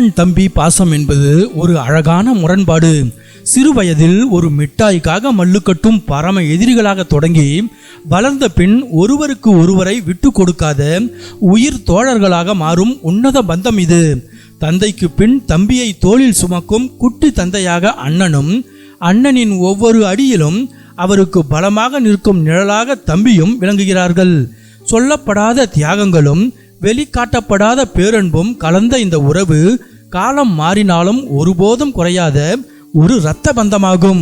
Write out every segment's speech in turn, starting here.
அண்ணன் தம்பி பாசம் என்பது ஒரு அழகான முரண்பாடு. சிறு வயதில் ஒரு மிட்டாய்க்காக மல்லுக்கட்டும் பரம எதிரிகளாக தொடங்கி வளர்ந்த பின் ஒருவருக்கு ஒருவரை விட்டு கொடுக்காத உயிர் தோழர்களாக மாறும் உன்னத பந்தம் இது. தந்தைக்கு பின் தம்பியை தோளில் சுமக்கும் குட்டி தந்தையாக அண்ணனும், அண்ணனின் ஒவ்வொரு அடியிலும் அவருக்கு பலமாக நிற்கும் நிழலாக தம்பியும் விளங்குகிறார்கள். சொல்லப்படாத தியாகங்களும் வெளிக்காட்டப்படாத பேரன்பும் கலந்த இந்த உறவு காலம் மாறினாலும் ஒருபோதும் குறையாத ஒரு இரத்த பந்தமாகும்.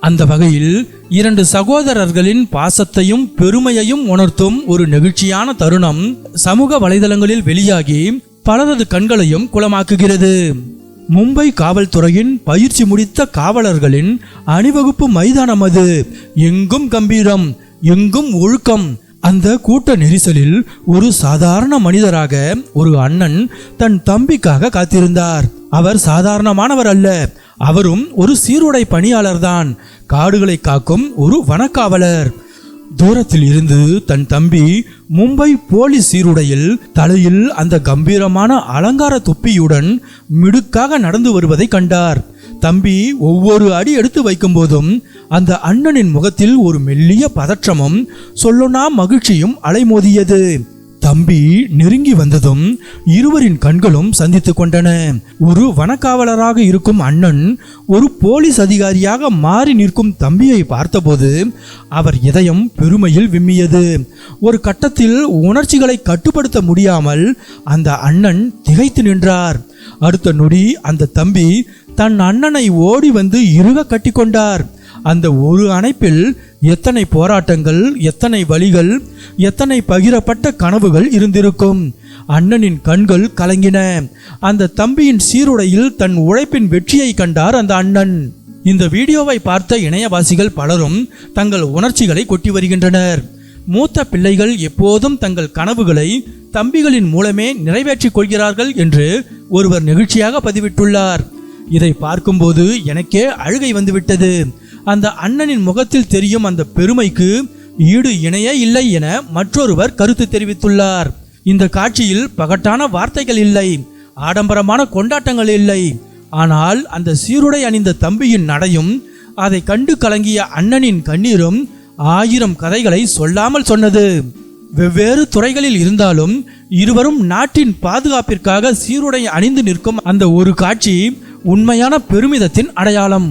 அந்த வகையில் இரண்டு சகோதரர்களின் பாசத்தையும் பெருமையையும் உணர்த்தும் ஒரு நெகிழ்ச்சியான தருணம் சமூக வலைதளங்களில் வெளியாகி பலரது கண்களையும் குளமாக்குகிறது. மும்பை காவல்துறையின் பயிற்சி முடித்த காவலர்களின் அணிவகுப்பு மைதானம் அது. எங்கும் கம்பீரம், எங்கும் ஒழுக்கம். அந்த கூட்ட நெரிசலில் ஒரு சாதாரண மனிதராக ஒரு அண்ணன் தன் தம்பிக்காக காத்திருந்தார். அவர் சாதாரணமானவர் அல்ல. அவரும் ஒரு சீருடை பணியாளர்தான். காடுகளை காக்கும் ஒரு வனக்காவலர். தூரத்தில் இருந்து தன் தம்பி மும்பை போலீஸ் சீருடையில் தலையில் அந்த கம்பீரமான அலங்கார தொப்பியுடன் மிடுக்காக நடந்து வருவதை கண்டார். தம்பி ஒவ்வொரு அடி எடுத்து வைக்கும் போதும் அந்த அண்ணனின் முகத்தில் ஒரு மெல்லிய பதற்றமும் சொல்லொணா மகிழ்ச்சியும் அலைமோதியது. தம்பி நெருங்கி வந்ததும் இருவரின் கண்களும் சந்தித்து கொண்டன. ஒரு வனக்காவலராக இருக்கும் அண்ணன் ஒரு போலீஸ் அதிகாரியாக மாறி நிற்கும் தம்பியை பார்த்தபோது அவர் இதயம் பெருமையில் விம்மியது. ஒரு கட்டத்தில் உணர்ச்சிகளை கட்டுப்படுத்த முடியாமல் அந்த அண்ணன் திகைத்து நின்றார். அடுத்த நொடி அந்த தம்பி தன் அண்ணனை ஓடி வந்து இறுக கட்டி கொண்டார். அந்த ஒரு அணைப்பில் எத்தனை போராட்டங்கள், எத்தனை வலிகள், எத்தனை பகிரப்பட்ட கனவுகள் இருந்திருக்கும். அண்ணனின் கண்கள் கலங்கின. அந்த தம்பியின் சீருடையில் தன் உழைப்பின் வெற்றியை கண்டார் அந்த அண்ணன். இந்த வீடியோவை பார்த்த இணையவாசிகள் பலரும் தங்கள் உணர்ச்சிகளை கொட்டி வருகின்றனர். மூத்த பிள்ளைகள் எப்போதும் தங்கள் கனவுகளை தம்பிகளின் மூலமே நிறைவேற்றிக் கொள்கிறார்கள் என்று ஒருவர் நெகிழ்ச்சியாக பதிவிட்டுள்ளார். இதை பார்க்கும்போது எனக்கே அழுகை வந்துவிட்டது. அந்த அண்ணனின் முகத்தில் தெரியும் அந்த பெருமைக்கு ஈடு இணையே இல்லை என மற்றொருவர் கருத்து தெரிவித்துள்ளார். இந்த காட்சியில் பகட்டான வார்த்தைகள் இல்லை, ஆடம்பரமான கொண்டாட்டங்கள் இல்லை. ஆனால் அந்த சீருடை அணிந்த தம்பியின் நடையும் அதை கண்டு கலங்கிய அண்ணனின் கண்ணீரும் 1000 கதைகளை சொல்லாமல் சொன்னது. வெவ்வேறு துறைகளில் இருந்தாலும் இருவரும் நாட்டின் பாதுகாப்பிற்காக சீருடை அணிந்து நிற்கும் அந்த ஒரு காட்சி உண்மையான பெருமிதத்தின் அடையாளம்.